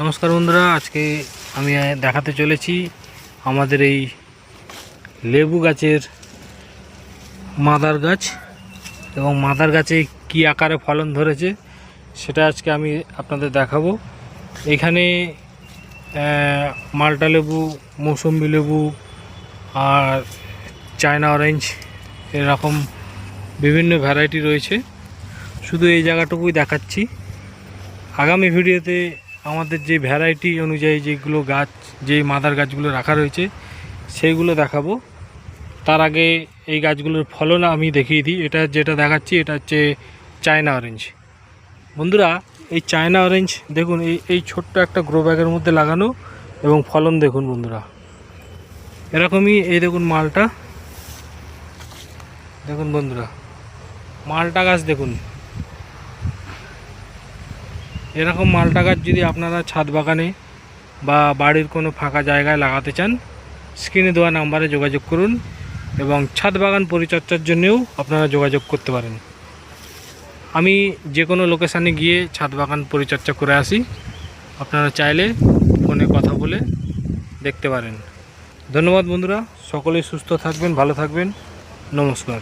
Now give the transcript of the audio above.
নমস্কার বন্ধুরা, আজকে আমি দেখাতে চলেছি আমাদের এই লেবু গাছের মাদার গাছ এবং মাদার গাছে কি আকারে ফলন ধরেছে সেটা আজকে আমি আপনাদের দেখাবো। এখানে মাল্টা লেবু, মৌসুম্বি লেবু আর চায়না অরেঞ্জ এরকম বিভিন্ন ভ্যারাইটি রয়েছে। শুধু এই জায়গাটুকুই দেখাচ্ছি। আগামী ভিডিওতে আমাদের যে ভ্যারাইটি অনুযায়ী যেগুলো গাছ, যে মাদার গাছগুলো রাখা রয়েছে সেইগুলো দেখাবো। তার আগে এই গাছগুলোর ফলন আমি দেখিয়ে দিই। এটা যেটা দেখাচ্ছি এটা হচ্ছে চায়না অরেঞ্জ। বন্ধুরা, এই চায়না অরেঞ্জ দেখুন, এই ছোট্ট একটা গ্রো ব্যাগের মধ্যে লাগানো এবং ফলন দেখুন বন্ধুরা এরকমই। এই দেখুন মালটা, দেখুন বন্ধুরা মালটা গাছ দেখুন। এরকম মালটা গাছ যদি আপনারা ছাদ বাগানে বা বাড়ির কোনো ফাঁকা জায়গায় লাগাতে চান, স্ক্রিনে দেওয়া নাম্বারে যোগাযোগ করুন এবং ছাদ বাগান পরিচর্যার জন্যও আপনারা যোগাযোগ করতে পারেন। আমি যে কোনো লোকেশানে গিয়ে ছাদ বাগান পরিচর্যা করে আসি, আপনারা চাইলে ফোনে কথা বলে দেখতে পারেন। ধন্যবাদ বন্ধুরা, সকলেই সুস্থ থাকবেন, ভালো থাকবেন। নমস্কার।